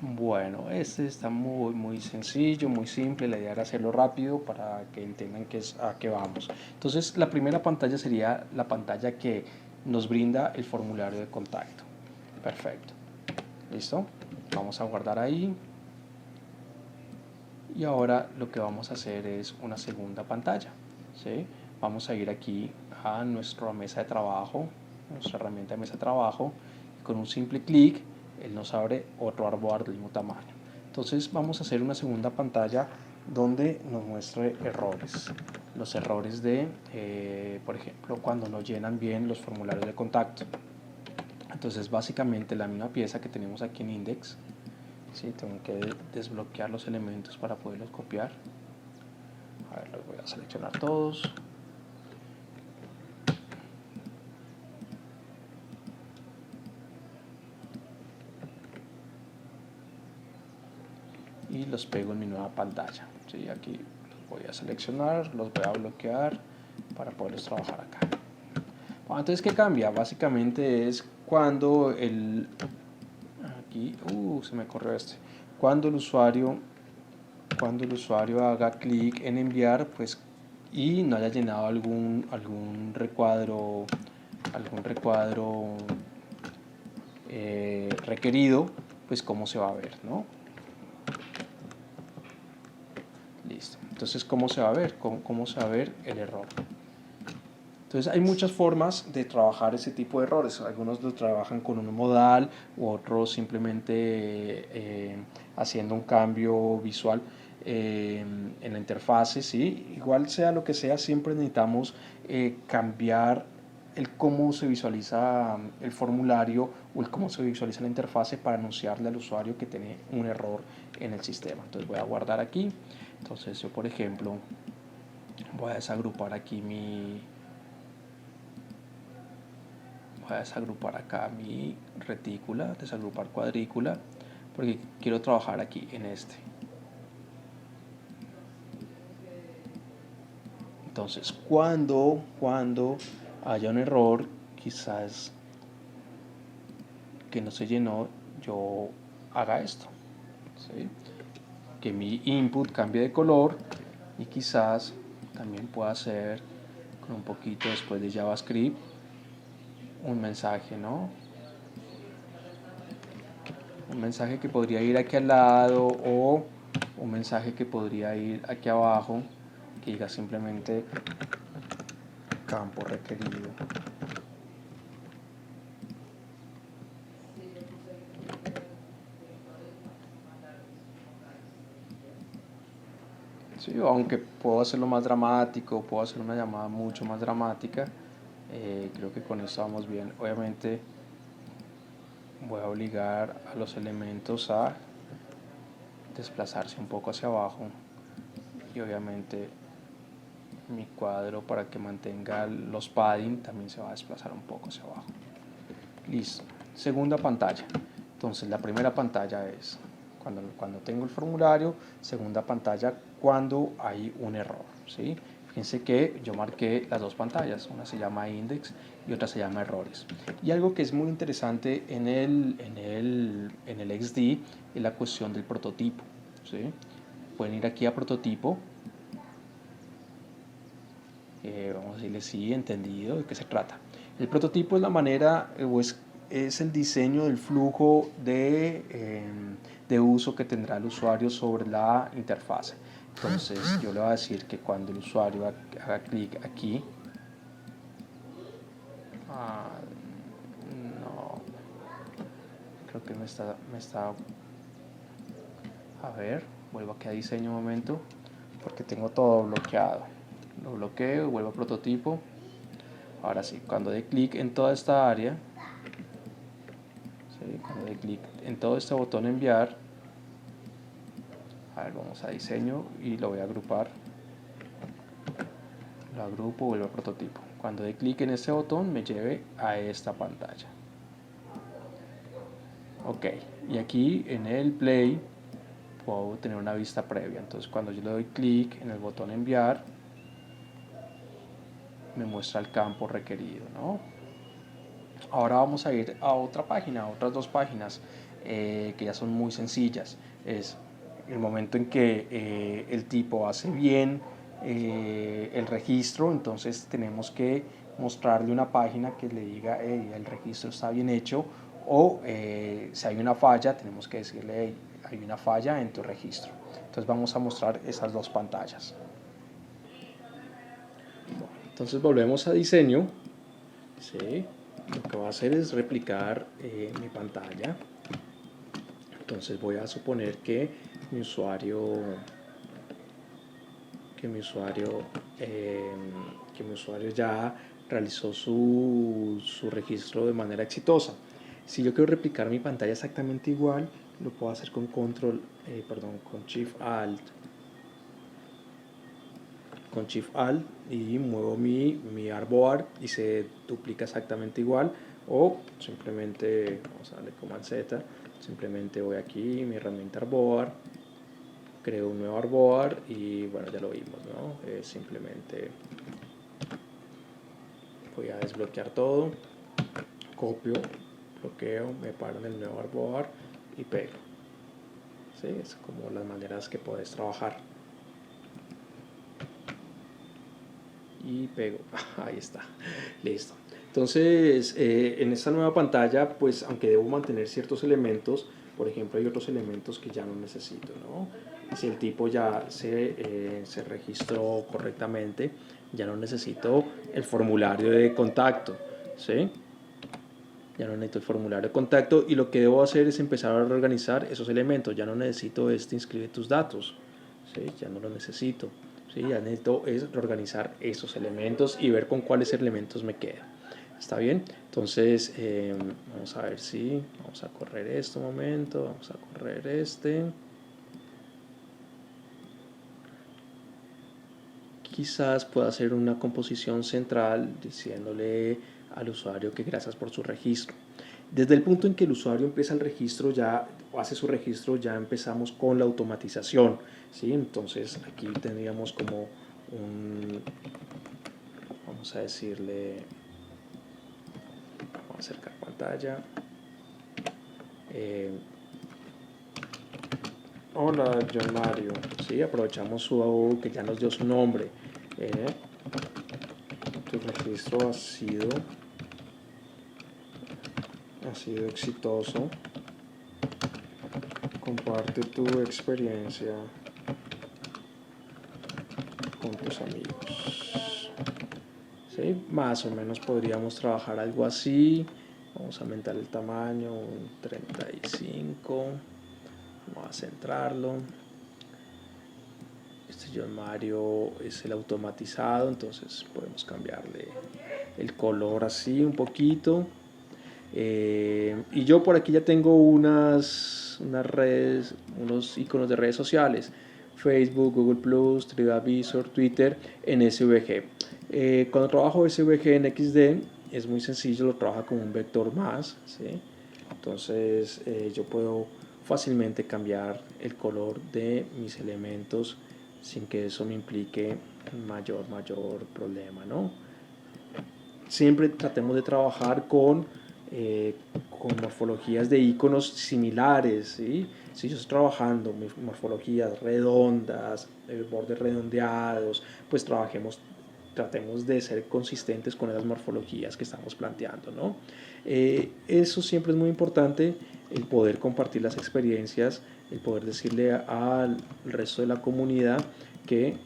Bueno, este está muy sencillo, muy simple. La idea era hacerlo rápido para que entiendan a qué vamos. Entonces, la primera pantalla sería la pantalla que nos brinda el formulario de contacto. Perfecto. ¿Listo? Vamos a guardar ahí. Y ahora lo que vamos a hacer es una segunda pantalla, ¿sí? Vamos a ir aquí a nuestra mesa de trabajo, nuestra herramienta de mesa de trabajo, y con un simple clic él nos abre otro árbol del mismo tamaño. Entonces vamos a hacer una segunda pantalla donde nos muestre errores. Los errores de, por ejemplo, cuando no llenan bien los formularios de contacto. Entonces básicamente la misma pieza que tenemos aquí en Index. Sí, tengo que desbloquear los elementos para poderlos copiar. A ver, los voy a seleccionar todos. Y los pego en mi nueva pantalla. ¿Sí? Aquí los voy a seleccionar, los voy a bloquear para poderlos trabajar acá. Bueno, entonces, ¿qué cambia? Básicamente es cuando aquí, se me corrió este. Cuando el usuario haga clic en enviar, pues, y no haya llenado algún recuadro requerido, pues cómo se va a ver, ¿no? Listo. Entonces, ¿cómo se va a ver? ¿Cómo se va a ver el error? Entonces hay muchas formas de trabajar ese tipo de errores. Algunos lo trabajan con un modal u otros simplemente haciendo un cambio visual en la interfase. ¿Sí? Igual sea lo que sea, siempre necesitamos cambiar el cómo se visualiza el formulario o el cómo se visualiza la interfase para anunciarle al usuario que tiene un error en el sistema. Entonces voy a guardar aquí. Entonces yo, por ejemplo, voy a desagrupar aquí voy a desagrupar acá mi retícula, desagrupar cuadrícula, porque quiero trabajar aquí en este. Entonces, cuando haya un error, quizás que no se llenó, yo haga esto, ¿sí? Que mi input cambie de color y quizás también pueda hacer con un poquito después de JavaScript un mensaje, ¿no? Un mensaje que podría ir aquí al lado o un mensaje que podría ir aquí abajo que diga simplemente campo requerido. Sí, aunque puedo hacerlo más dramático, puedo hacer una llamada mucho más dramática, creo que con esto vamos bien. Obviamente voy a obligar a los elementos a desplazarse un poco hacia abajo y obviamente mi cuadro, para que mantenga los padding, también se va a desplazar un poco hacia abajo. Listo. Segunda pantalla. Entonces la primera pantalla es cuando tengo el formulario. Segunda pantalla cuando hay un error, ¿sí? Fíjense que yo marqué las dos pantallas, una se llama index y otra se llama errores. Y algo que es muy interesante en el XD es la cuestión del prototipo, ¿sí? Pueden ir aquí a prototipo. Vamos a decirle sí, entendido, de qué se trata. El prototipo es la manera, es el diseño del flujo de uso que tendrá el usuario sobre la interfase. Entonces yo le voy a decir que cuando el usuario haga clic aquí, no, creo que me está, a ver, vuelvo aquí a diseño un momento, porque tengo todo bloqueado. Lo bloqueo, vuelvo a prototipo. Ahora sí, cuando dé clic en toda esta área, ¿sí? Cuando dé clic en todo este botón enviar, a ver, vamos a diseño y lo voy a agrupar. Lo agrupo, vuelvo a prototipo. Cuando dé clic en este botón me lleve a esta pantalla. Ok, y aquí en el play puedo tener una vista previa. Entonces cuando yo le doy clic en el botón enviar, me muestra el campo requerido, ¿no? Ahora vamos a ir a otra página, a otras dos páginas que ya son muy sencillas. Es el momento en que el tipo hace bien el registro, entonces tenemos que mostrarle una página que le diga hey, el registro está bien hecho, o si hay una falla tenemos que decirle hey, hay una falla en tu registro. Entonces vamos a mostrar esas dos pantallas. Entonces volvemos a diseño. ¿Sí? Lo que voy a hacer es replicar mi pantalla. Entonces voy a suponer que mi usuario ya realizó su registro de manera exitosa. Si yo quiero replicar mi pantalla exactamente igual, lo puedo hacer con con Shift Alt. con Shift Alt y muevo mi artboard y se duplica exactamente igual, o simplemente vamos a darle Command Z, simplemente voy aquí, mi herramienta artboard, creo un nuevo artboard y bueno, ya lo vimos, ¿no? Simplemente voy a desbloquear todo, copio, bloqueo, me paro en el nuevo artboard y pego. ¿Sí? Es como las maneras que puedes trabajar. Y pego, ahí está, listo. Entonces, en esta nueva pantalla, pues aunque debo mantener ciertos elementos, por ejemplo, hay otros elementos que ya no necesito, ¿no? Si el tipo ya se registró correctamente, ya no necesito el formulario de contacto, ¿sí? Ya no necesito el formulario de contacto y lo que debo hacer es empezar a reorganizar esos elementos. Ya no necesito inscribe tus datos, ¿sí? Ya no lo necesito, ¿sí? Ya necesito es reorganizar esos elementos y ver con cuáles elementos me quedan. ¿Está bien? Entonces, vamos a ver si vamos a correr esto un momento, vamos a correr este. Quizás pueda hacer una composición central diciéndole al usuario que gracias por su registro. Desde el punto en que el usuario empieza el registro, ya hace su registro, ya empezamos con la automatización, ¿sí? Entonces aquí tendríamos como vamos a decirle, vamos a acercar pantalla. Hola, John Mario, ¿sí? Aprovechamos que ya nos dio su nombre. Tu registro ha sido exitoso. Comparte tu experiencia con tus amigos. ¿Sí? Más o menos podríamos trabajar algo así. Vamos a aumentar el tamaño, un 35. Vamos a centrarlo. Este John Mario es el automatizado, entonces podemos cambiarle el color así un poquito. Y yo por aquí ya tengo unas redes, unos iconos de redes sociales: Facebook, Google+, TripAdvisor, Twitter en SVG. Cuando trabajo SVG en XD es muy sencillo, lo trabaja como un vector más, ¿sí? Entonces yo puedo fácilmente cambiar el color de mis elementos sin que eso me implique mayor problema, ¿no? Siempre tratemos de trabajar con morfologías de iconos similares, ¿sí? Si yo estoy trabajando morfologías redondas, bordes redondeados, pues tratemos de ser consistentes con esas morfologías que estamos planteando, ¿no? Eso siempre es muy importante, el poder compartir las experiencias, el poder decirle al resto de la comunidad que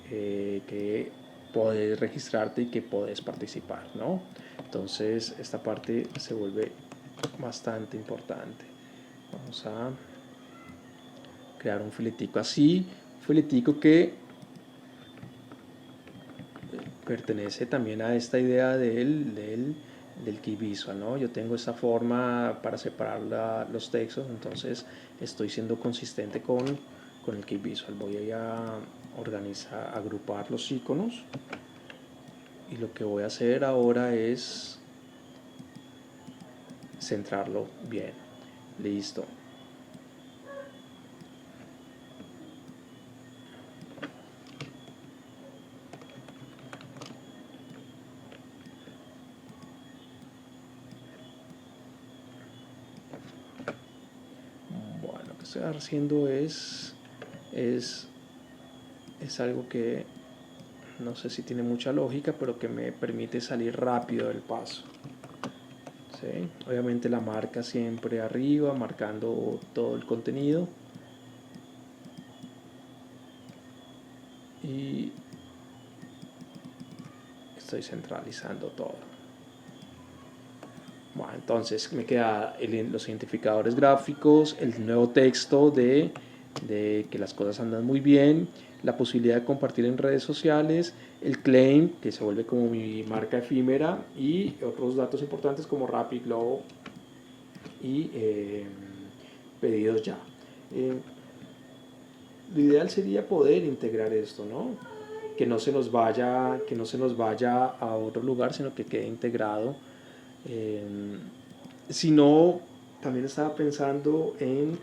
podés registrarte y que podés participar, ¿no? Entonces esta parte se vuelve bastante importante. Vamos a crear un filetico así, un filetico que pertenece también a esta idea del key visual, ¿no? Yo tengo esta forma para separar los textos, entonces estoy siendo consistente con el key visual. Voy a organizar, agrupar los iconos y lo que voy a hacer ahora es centrarlo bien. Listo. Bueno, lo que estoy haciendo es algo que no sé si tiene mucha lógica, pero que me permite salir rápido del paso. ¿Sí? Obviamente la marca siempre arriba, marcando todo el contenido. Y estoy centralizando todo. Bueno, entonces me queda los identificadores gráficos, el nuevo texto de que las cosas andan muy bien, la posibilidad de compartir en redes sociales, el claim, que se vuelve como mi marca efímera, y otros datos importantes como Rappi, Globo y pedidos ya. Lo ideal sería poder integrar esto, ¿no? que no se nos vaya a otro lugar, sino que quede integrado. Eh, si no, también estaba pensando en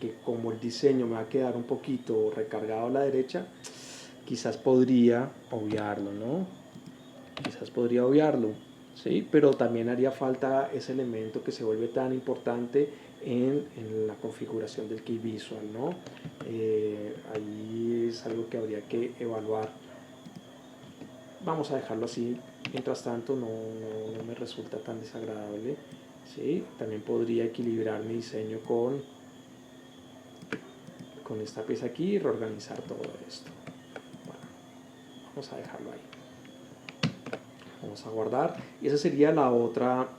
que como el diseño me va a quedar un poquito recargado a la derecha, quizás podría obviarlo, ¿no? Quizás podría obviarlo, ¿sí? Pero también haría falta ese elemento que se vuelve tan importante en la configuración del key visual, ¿no? Ahí es algo que habría que evaluar. Vamos a dejarlo así, mientras tanto no me resulta tan desagradable, ¿sí? También podría equilibrar mi diseño con esta pieza aquí y reorganizar todo esto. Bueno, vamos a dejarlo ahí. Vamos a guardar y esa sería la otra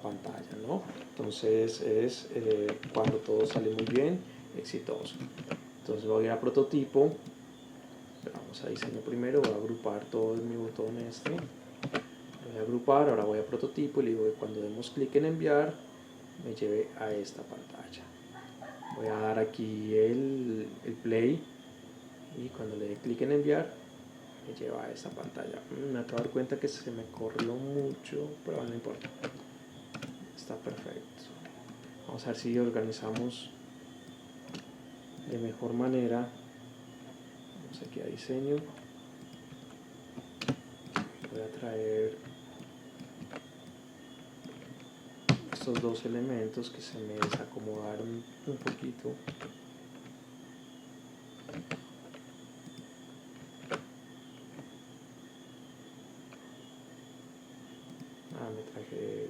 pantalla, ¿no? Entonces es cuando todo sale muy bien, exitoso. Entonces voy a ir a prototipo, vamos a diseño primero, voy a agrupar todo en mi botón este, lo voy a agrupar, ahora voy a prototipo y le digo que cuando demos clic en enviar me lleve a esta pantalla. Voy a dar aquí el play y cuando le dé clic en enviar me lleva a esta pantalla. Me acabo de dar cuenta que se me corrió mucho, pero no importa, está perfecto. Vamos a ver si organizamos de mejor manera. Vamos aquí a diseño, voy a traer estos dos elementos que se me desacomodaron un poquito. Me traje.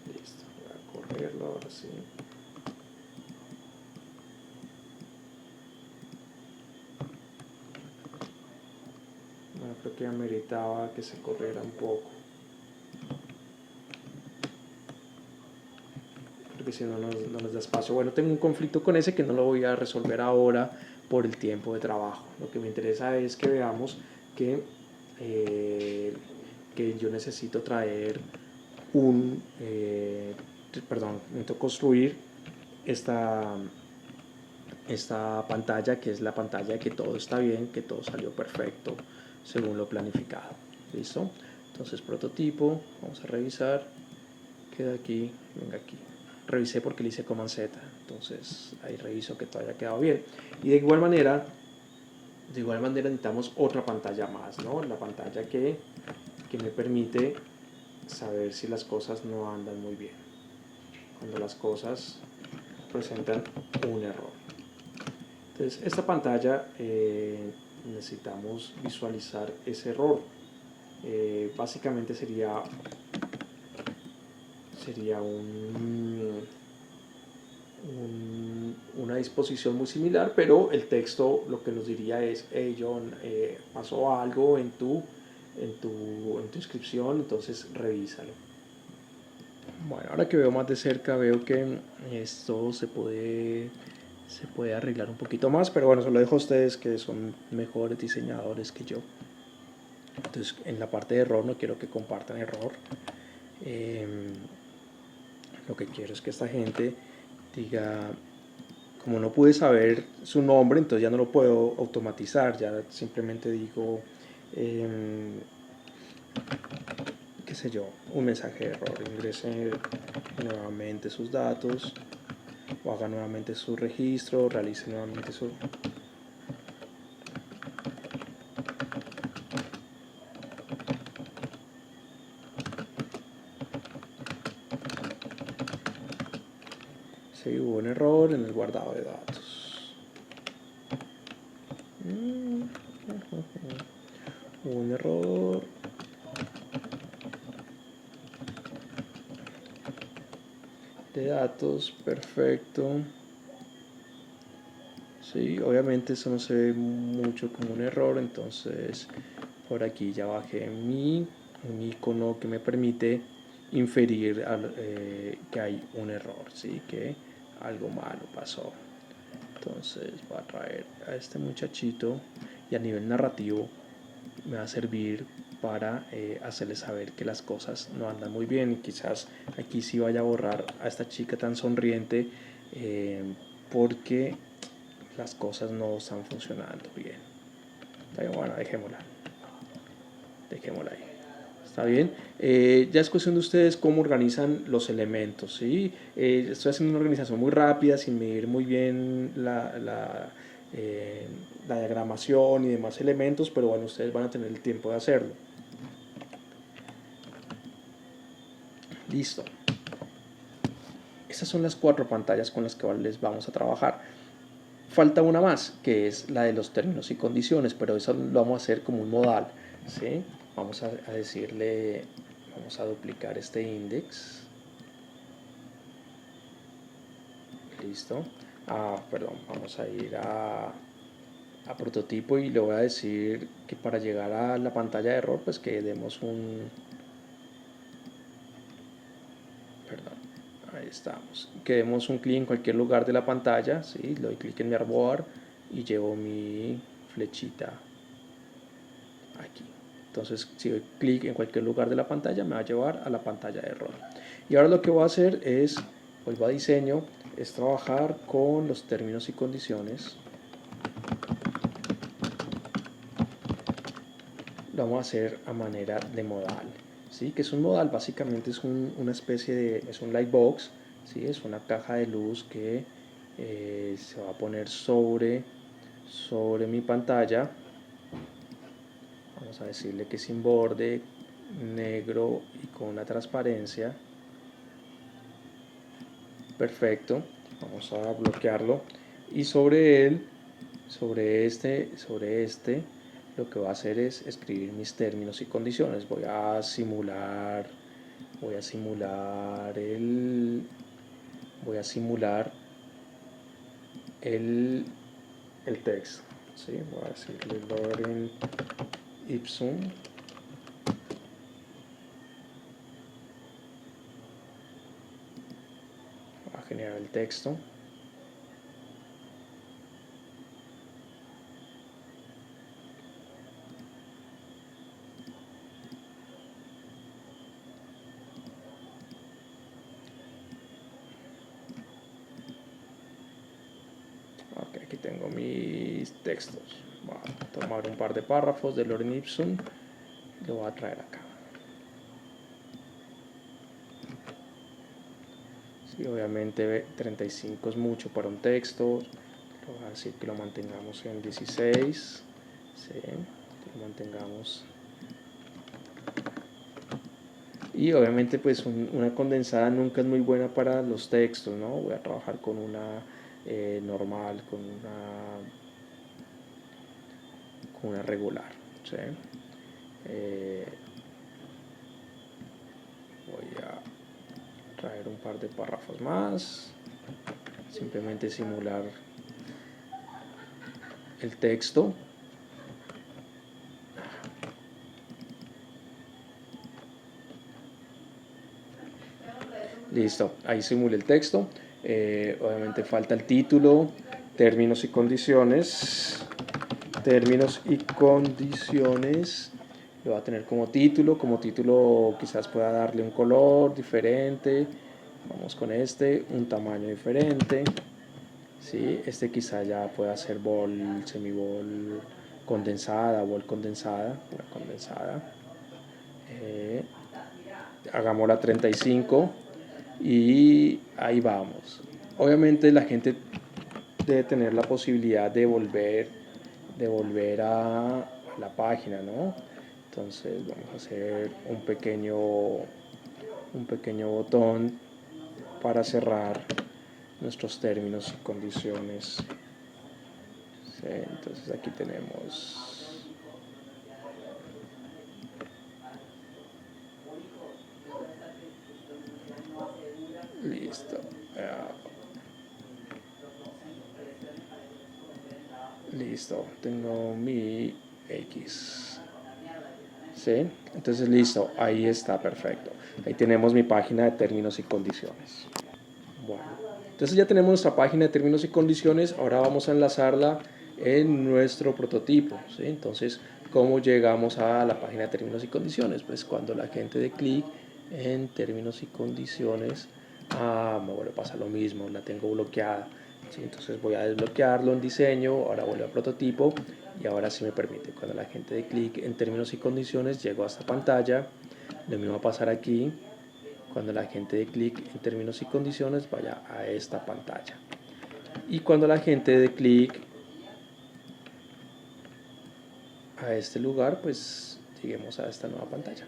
Listo, voy a correrlo ahora sí. Bueno, creo que ameritaba que se corriera un poco. Porque si no nos da espacio. Bueno, tengo un conflicto con ese que no lo voy a resolver ahora por el tiempo de trabajo. Lo que me interesa es que veamos que yo necesito traer necesito construir esta pantalla, que es la pantalla de que todo está bien, que todo salió perfecto según lo planificado. ¿Listo? Entonces prototipo, vamos a revisar, queda aquí, venga aquí. Revisé porque le hice Command Z, entonces ahí reviso que todo haya quedado bien. Y de igual manera necesitamos otra pantalla más, ¿no? La pantalla que me permite saber si las cosas no andan muy bien, cuando las cosas presentan un error. Entonces esta pantalla necesitamos visualizar ese error. Básicamente sería una disposición muy similar, pero el texto lo que nos diría es: hey John, pasó algo en tu inscripción, entonces revísalo. Bueno, ahora que veo más de cerca veo que esto se puede arreglar un poquito más, pero bueno, se lo dejo a ustedes que son mejores diseñadores que yo. Entonces en la parte de error no quiero que compartan error. Lo que quiero es que esta gente diga, como no pude saber su nombre, entonces ya no lo puedo automatizar, ya simplemente digo, qué sé yo, un mensaje de error, ingrese nuevamente sus datos, o haga nuevamente su registro, realice nuevamente su... Sí, hubo un error en el guardado de datos. Hubo un error. De datos, perfecto. Sí, obviamente eso no se ve mucho como un error, entonces por aquí ya bajé un icono que me permite inferir que hay un error, ¿sí? Que algo malo pasó. Entonces voy a traer a este muchachito y a nivel narrativo me va a servir para hacerle saber que las cosas no andan muy bien, y quizás aquí sí vaya a borrar a esta chica tan sonriente porque las cosas no están funcionando bien. Bueno, dejémosla ahí. ¿Está bien? Ya es cuestión de ustedes cómo organizan los elementos, ¿sí? Estoy haciendo una organización muy rápida, sin medir muy bien la diagramación y demás elementos, pero bueno, ustedes van a tener el tiempo de hacerlo. Listo. Estas son las 4 pantallas con las que les vamos a trabajar. Falta una más, que es la de los términos y condiciones, pero eso lo vamos a hacer como un modal, ¿sí? Vamos a decirle, vamos a duplicar este index. Listo. Perdón, vamos a ir a prototipo y le voy a decir que para llegar a la pantalla de error, pues que demos ahí estamos, que demos un clic en cualquier lugar de la pantalla, ¿sí? Le doy clic en mi árbol y llevo mi flechita aquí. Entonces, si doy clic en cualquier lugar de la pantalla, me va a llevar a la pantalla de error. Y ahora lo que voy a hacer es, vuelvo a diseño, es trabajar con los términos y condiciones. Lo vamos a hacer a manera de modal, ¿sí? Que es un modal, básicamente es una especie de, es un lightbox, ¿sí? Es una caja de luz que se va a poner sobre mi pantalla. Vamos a decirle que sin borde, negro y con una transparencia. Perfecto. Vamos a bloquearlo. Y sobre él, sobre este, lo que voy a hacer es escribir mis términos y condiciones. Voy a simular el texto, ¿sí? Voy a decirle lorem ipsum a generar el texto. Ok, aquí tengo mis textos. Voy a tomar un par de párrafos de lorem ipsum y lo voy a traer acá. Sí, obviamente 35 es mucho para un texto. Le voy a decir que lo mantengamos en 16. Sí, que lo mantengamos. Y obviamente pues una condensada nunca es muy buena para los textos, ¿no? Voy a trabajar con una normal, con una regular, ¿sí? Voy a traer un par de párrafos más, simplemente simular el texto. Listo, ahí simulé el texto. Obviamente falta el título, términos y condiciones. Términos y condiciones. Lo va a tener como título quizás pueda darle un color diferente. Vamos con un tamaño diferente. ¿Sí? Este quizá ya pueda ser bol, semibol condensada, bol condensada, una condensada. Hagámosla 35 y ahí vamos. Obviamente la gente debe tener la posibilidad de volver a la página, ¿no? Entonces vamos a hacer un pequeño botón para cerrar nuestros términos y condiciones. Sí, entonces aquí tenemos listo. Listo, tengo mi X. ¿Sí? Entonces listo, ahí está, perfecto. Ahí tenemos mi página de términos y condiciones. Bueno, entonces ya tenemos nuestra página de términos y condiciones. Ahora vamos a enlazarla en nuestro prototipo, ¿sí? Entonces, ¿cómo llegamos a la página de términos y condiciones? Pues cuando la gente dé clic en términos y condiciones, bueno, pasa lo mismo, la tengo bloqueada. ¿sí? Entonces voy a desbloquearlo en diseño, ahora vuelvo a prototipo y ahora sí me permite. Cuando la gente dé clic en términos y condiciones, llego a esta pantalla. Lo mismo va a pasar aquí. Cuando la gente dé clic en términos y condiciones, vaya a esta pantalla. Y cuando la gente dé clic a este lugar, pues lleguemos a esta nueva pantalla,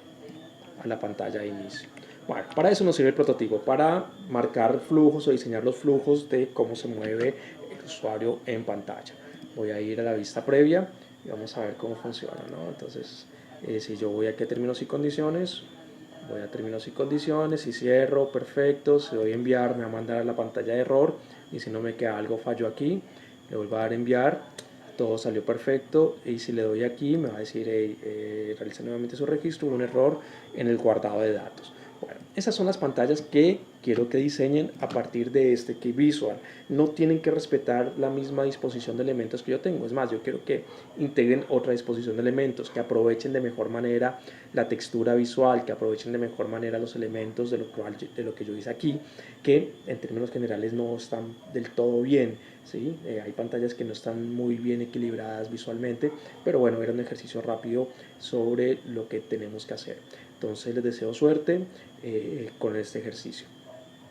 a la pantalla de inicio. Bueno, para eso nos sirve el prototipo, para marcar flujos o diseñar los flujos de cómo se mueve el usuario en pantalla. Voy a ir a la vista previa y vamos a ver cómo funciona, ¿no? Entonces, si yo voy aquí a términos y condiciones, voy a términos y condiciones y cierro, perfecto, si doy enviar me va a mandar a la pantalla de error y si no me queda algo fallo aquí, le vuelvo a dar enviar, todo salió perfecto y si le doy aquí me va a decir realice nuevamente su registro, hubo un error en el guardado de datos. Bueno, esas son las pantallas que quiero que diseñen a partir de este Key Visual. No tienen que respetar la misma disposición de elementos que yo tengo. Es más, yo quiero que integren otra disposición de elementos, que aprovechen de mejor manera la textura visual, que aprovechen de mejor manera los elementos de lo que yo hice aquí, que en términos generales no están del todo bien. ¿Sí? Hay pantallas que no están muy bien equilibradas visualmente, pero bueno, era un ejercicio rápido sobre lo que tenemos que hacer. Entonces les deseo suerte con este ejercicio.